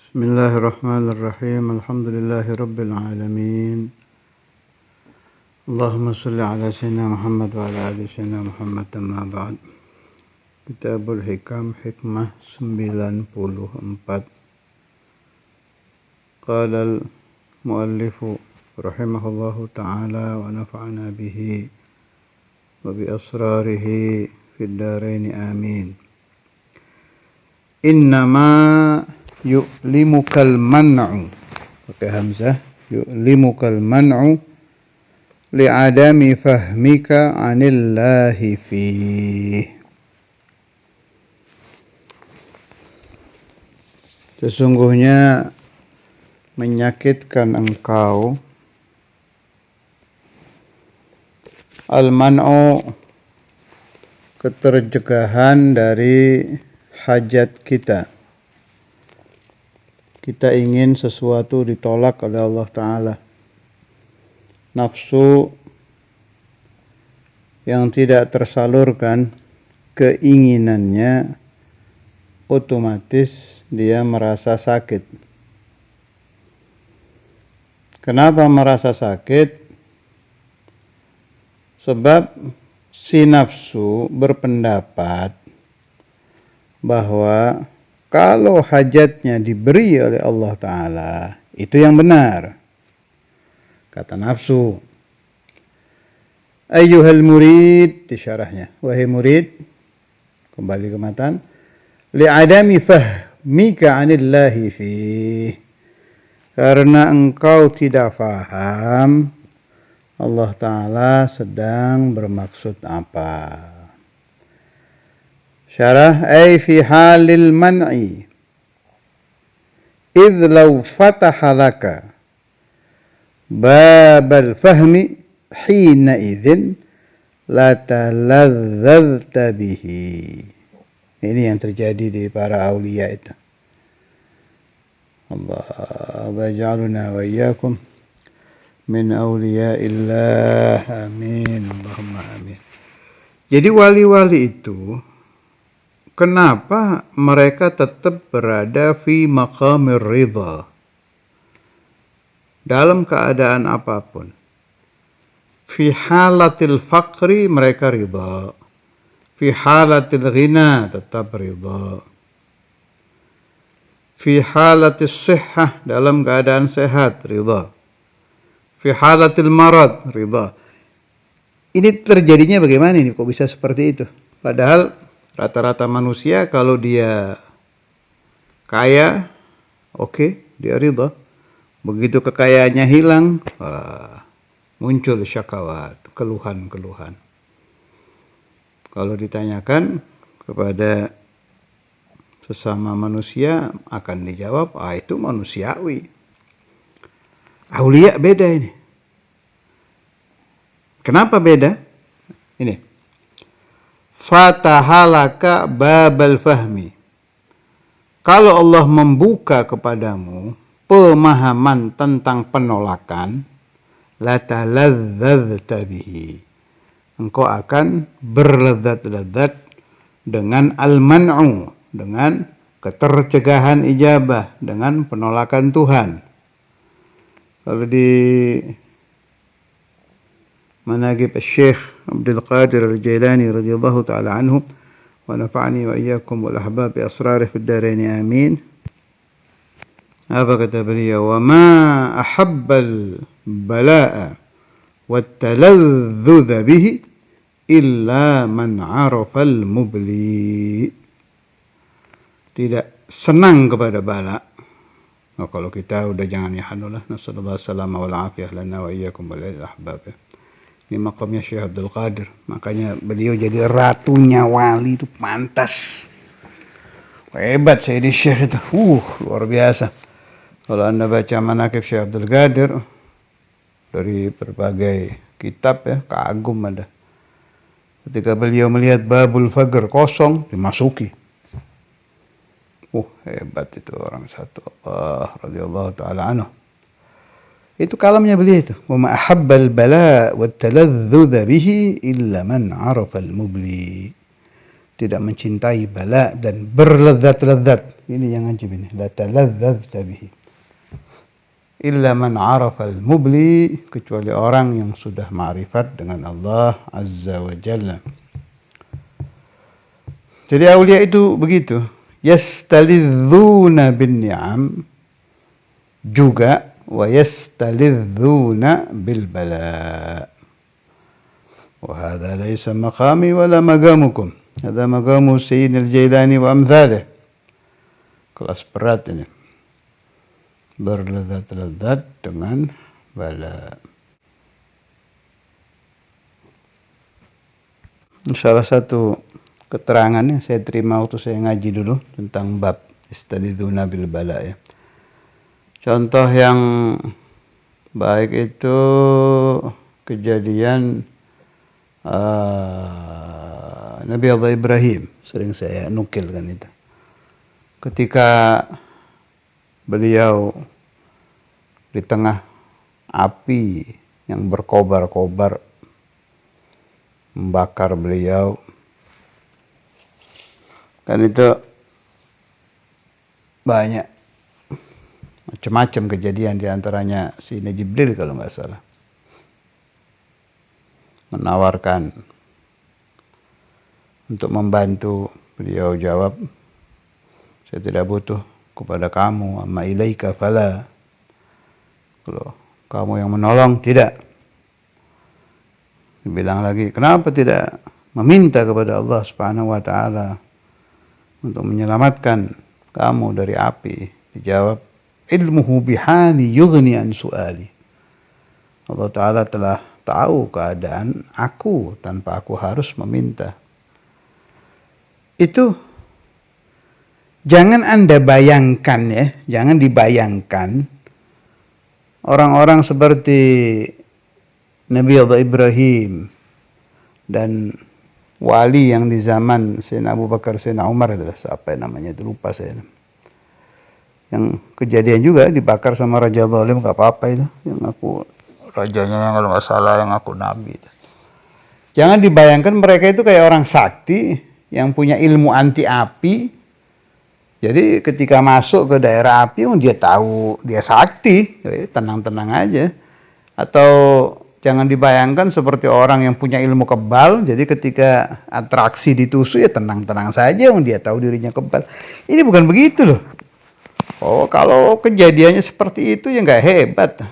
Bismillahirrahmanirrahim. Alhamdulillahi rabbil alamin. Allahumma salli ala sayyidina Muhammad wa ala ali sayyidina Muhammad, amma ba'd. Kitabul Hikam, hikmah 94. Qala al-muallifu rahimahullahu ta'ala wa nafa'ana bihi wa bi asrarihi fid darain amin. Innama yu'limukal man'u, pakai hamzah, yu'limukal man'u li'adami fahmika 'anillahi fih. Sesungguhnya menyakitkan engkau al-man'u, ketercegahan dari hajat kita. Kita ingin sesuatu ditolak oleh Allah Ta'ala. Nafsu yang tidak tersalurkan keinginannya, otomatis dia merasa sakit. Kenapa merasa sakit? Sebab si nafsu berpendapat bahwa kalau hajatnya diberi oleh Allah Ta'ala, itu yang benar. Kata nafsu. Ayyuhal murid, di syarahnya. Wahai murid, kembali ke matan. Li'adami fahmika 'anillahi fih. Karena engkau tidak faham Allah Ta'ala sedang bermaksud apa. Syarah, ay fi halil man'i idh law fataha laka babal fahmi hina idhin la taladzalta bihi. Ini yang terjadi di para awliya itu. Allah baj'aluna wa iyyakum min awliyaillah, amin, Allahumma amin. Jadi wali-wali itu, kenapa mereka tetap berada fi maqamir ridha? Dalam keadaan apapun. Fi halatil faqri mereka ridha. Fi halatil ghina tetap ridha. Fi halatis sihhah, dalam keadaan sehat, ridha. Fi halatil marad, ridha. Ini terjadinya bagaimana ini? Kok bisa seperti itu? Padahal rata-rata manusia kalau dia kaya, oke, dia ridha. Begitu kekayaannya hilang, muncul syakawat, keluhan-keluhan. Kalau ditanyakan kepada sesama manusia, akan dijawab, itu manusiawi. Aulia beda ini. Kenapa beda? Ini. Fatahalaka babal fahmi. Kalau Allah membuka kepadamu pemahaman tentang penolakan, la taladzalta bihi. Engkau akan berlezat-lezat dengan al-man'u, dengan ketercegahan ijabah, dengan penolakan Tuhan. Kalau di Manaqib Syekh Abdul Qadir Al-Jailani radhiyallahu ta'ala anhu wa nafa'ani wa iyyakum wal ahbab bi asrarih fid darain amin. Apa kata beliau? Wa ma ahabbal bala'a wat talazzuz bihi illa man 'arafa al-mubli. Tidak senang kepada bala. Nah, kalau kita udah jangan yahanullah, nasallallahu salama wal afiyah lana wa iyyakum wal ahbab. Ini makamnya Syekh Abdul Qadir. Makanya beliau jadi ratunya wali itu pantas. Hebat Sayyidi Syekh itu. Luar biasa. Kalau Anda baca Manaqib Syekh Abdul Qadir dari berbagai kitab ya, kagum ada. Ketika beliau melihat babul faqr kosong, dimasuki. Hebat itu orang satu. Allah radhiyallahu ta'ala anhu. Itu kalamnya beliau itu. Wa ma ahabbal bala wa taladzuz bihi illa man 'arafa al-mubli. Tidak mencintai bala dan berlezat-lezat ini yang ajib ini, la taladzazta bihi illa man arafa al-mubli, kecuali orang yang sudah ma'rifat dengan Allah Azza wa Jalla. Jadi aulia itu begitu, yastalidzuna bin ni'am juga, wa yastalidzuna bil bala. Wa hadha laysa maqami wala maqamukum, hadha maqamu Sayyidina al-Jailani wa amthalih. Kelas berat ini, berlezat-lezat dengan bala. Salah satu keterangan yang saya terima waktu saya ngaji dulu tentang bab istalidzuna bil bala ya. Contoh yang baik itu kejadian Nabi Allah Ibrahim, sering saya nukilkan itu. Ketika beliau di tengah api yang berkobar-kobar membakar beliau, kan itu banyak macam-macam kejadian, diantaranya Sayyidina Jibril kalau nggak salah menawarkan untuk membantu. Beliau jawab, saya tidak butuh kepada kamu, amma ilaika fala, kalau kamu yang menolong tidak. Dibilang lagi, kenapa tidak meminta kepada Allah Subhanahu wa taala untuk menyelamatkan kamu dari api? Dijawab, ilmuhu bihali yughni an su'ali. Allah Ta'ala telah tahu keadaan aku tanpa aku harus meminta. Itu jangan Anda bayangkan ya, jangan dibayangkan orang-orang seperti Nabi Allah Ibrahim dan wali yang di zaman Sayyidina Abu Bakar, Sayyidina Umar, adalah siapa namanya itu, lupa saya. Yang kejadian juga dibakar sama raja zalim, gak apa-apa itu. Yang aku rajanya yang kalau nggak salah yang aku nabi itu. Jangan dibayangkan mereka itu kayak orang sakti yang punya ilmu anti api. Jadi ketika masuk ke daerah api, dia tahu dia sakti, tenang-tenang aja. Atau jangan dibayangkan seperti orang yang punya ilmu kebal, jadi ketika atraksi ditusuk ya tenang-tenang saja, dia tahu dirinya kebal. Ini bukan begitu loh. Oh, kalau kejadiannya seperti itu ya nggak hebat.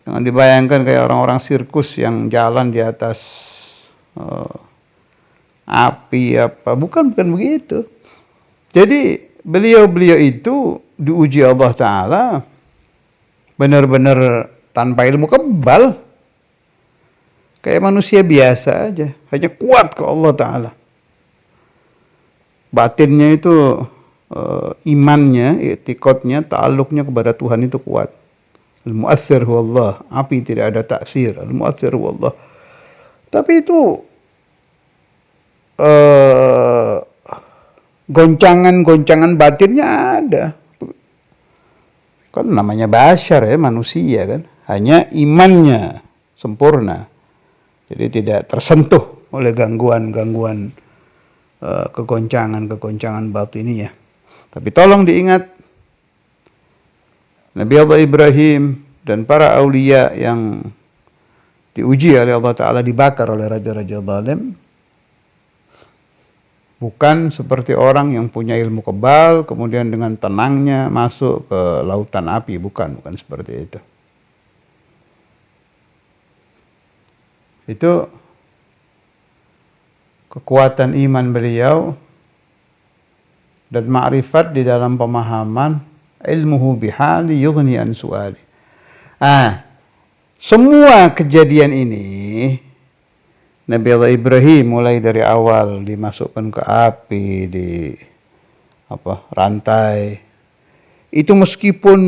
Jangan dibayangkan kayak orang-orang sirkus yang jalan di atas api apa. Bukan begitu. Jadi beliau-beliau itu diuji Allah Ta'ala benar-benar tanpa ilmu kebal. Kayak manusia biasa aja. Hanya kuat ke Allah Ta'ala. Batinnya itu imannya, i'tiqadnya, ta'alluqnya kepada Tuhan itu kuat. Al-mu'athir huwallah. Api tidak ada taksir. Al-mu'athir huwallah. Tapi itu goncangan-goncangan batinnya ada. Kan namanya bashar ya, manusia kan. Hanya imannya sempurna. Jadi tidak tersentuh oleh gangguan-gangguan kegoncangan-kegoncangan batiniah. Tapi tolong diingat, Nabi Allah Ibrahim dan para aulia yang diuji oleh Allah Ta'ala dibakar oleh raja-raja zalim, bukan seperti orang yang punya ilmu kebal kemudian dengan tenangnya masuk ke lautan api. Bukan seperti itu. Itu kekuatan iman beliau dan ma'rifat di dalam pemahaman ilmuhu bihali yughni an su'ali. Semua kejadian ini Nabi Allah Ibrahim mulai dari awal dimasukkan ke api, di rantai. Itu meskipun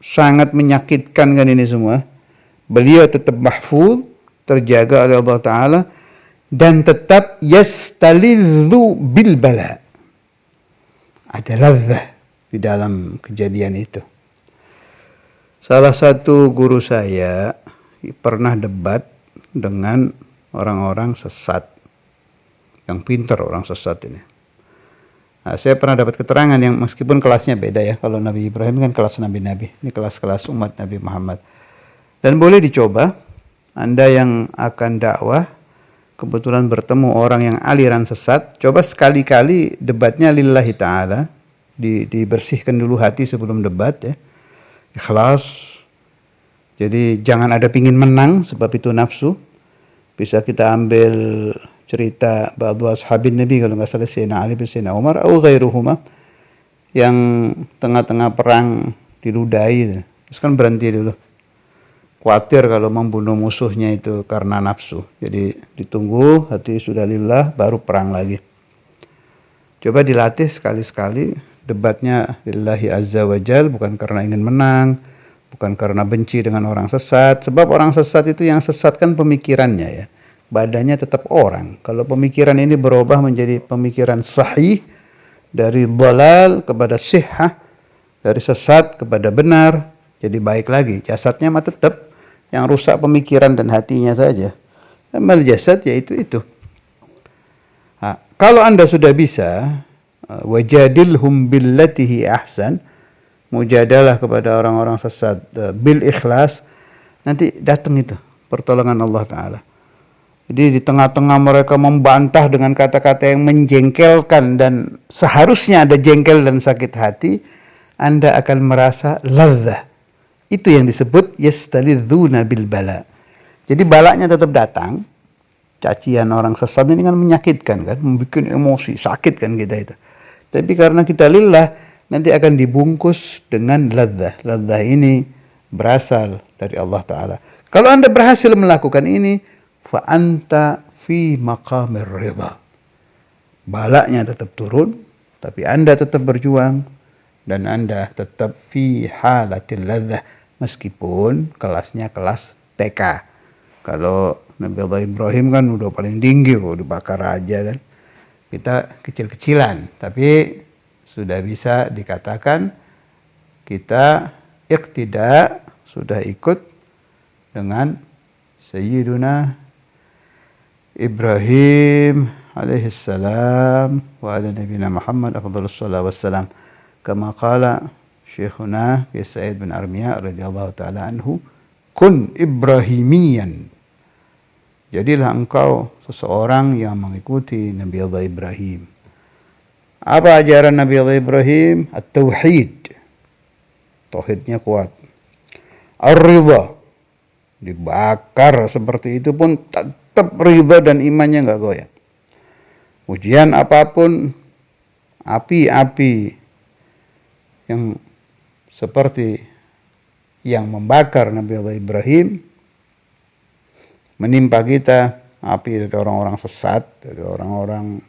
sangat menyakitkan kan ini semua, beliau tetap mahfuz, terjaga oleh Allah Ta'ala, dan tetap yastalidzu bil bala. Ada ladzah di dalam kejadian itu. Salah satu guru saya pernah debat dengan orang-orang sesat, yang pintar orang sesat ini. Nah, saya pernah dapat keterangan yang meskipun kelasnya beda ya. Kalau Nabi Ibrahim kan kelas nabi-nabi, ini kelas-kelas umat Nabi Muhammad. Dan boleh dicoba, Anda yang akan dakwah, kebetulan bertemu orang yang aliran sesat, coba sekali-kali debatnya lillahi ta'ala, dibersihkan dulu hati sebelum debat ya. Ikhlas. Jadi jangan ada pingin menang, sebab itu nafsu. Bisa kita ambil cerita ba'du ashabin Nabi, kalau nggak salah Sayyidina Ali bin Sayyidina Umar atau ghairuhuma, yang tengah-tengah perang diludahi, terus kan berhenti dulu, khawatir kalau membunuh musuhnya itu karena nafsu. Jadi ditunggu hati sudah lillah, baru perang lagi. Coba dilatih sekali-sekali debatnya lillahi azza wa jal, bukan karena ingin menang, bukan karena benci dengan orang sesat. Sebab orang sesat itu yang sesat kan pemikirannya ya, badannya tetap orang. Kalau pemikiran ini berubah menjadi pemikiran sahih, dari dhalal kepada sihah, dari sesat kepada benar, jadi baik lagi. Jasadnya mah tetap, yang rusak pemikiran dan hatinya saja. Amal jasad yaitu itu. Nah, kalau Anda sudah bisa wajadilhum billatihi ahsan, mujadalah kepada orang-orang sesat bil ikhlas, nanti datang itu pertolongan Allah Ta'ala. Jadi di tengah-tengah mereka membantah dengan kata-kata yang menjengkelkan dan seharusnya ada jengkel dan sakit hati, Anda akan merasa ladzah. Itu yang disebut yastalidzuna bil bala. Jadi balanya tetap datang. Cacian orang sesat ini kan menyakitkan kan, membuat emosi, sakit kan kita itu. Tapi karena kita lillah, nanti akan dibungkus dengan ladzah. Ladzah ini berasal dari Allah Ta'ala. Kalau Anda berhasil melakukan ini, fa anta fi maqamir ridha. Balanya tetap turun, tapi Anda tetap berjuang dan Anda tetap fi halatil ladzah, meskipun kelasnya kelas TK. Kalau Nabi Allah Ibrahim kan udah paling tinggi, udah bakar aja kan. Kita kecil-kecilan, tapi sudah bisa dikatakan kita iqtida, sudah ikut dengan Sayyiduna Ibrahim alaihissalam wa ala nabiyina Muhammad afdhalus salatu wassalam, kama qala Syekhuna Sa'id bin Armiya radhiyallahu taala anhu, kun ibrahimiyan, jadilah engkau seseorang yang mengikuti Nabi Allah Ibrahim. Apa ajaran Nabi Allah Ibrahim? At-tauhid, tauhidnya kuat. Ar-ridha, dibakar seperti itu pun tetap ridha dan imannya nggak goyah. Ujian apapun, api-api yang seperti yang membakar Nabi Allah Ibrahim menimpa kita, api dari orang-orang sesat, dari orang-orang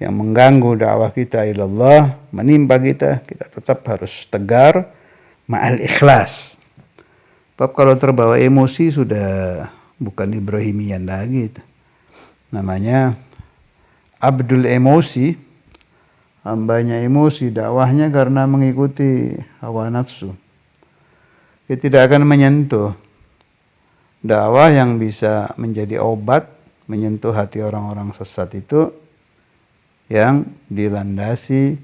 yang mengganggu dakwah kita ilallah, menimpa kita, kita tetap harus tegar ma'al ikhlas. Sebab kalau terbawa emosi sudah bukan Ibrahimian lagi. Namanya abdul emosi, hambanya emosi, dakwahnya karena mengikuti hawa nafsu. Dia tidak akan menyentuh dakwah yang bisa menjadi obat, menyentuh hati orang-orang sesat itu, yang dilandasi,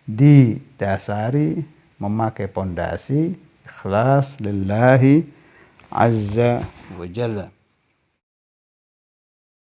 didasari, memakai pondasi ikhlas lillahi azza wa jalla.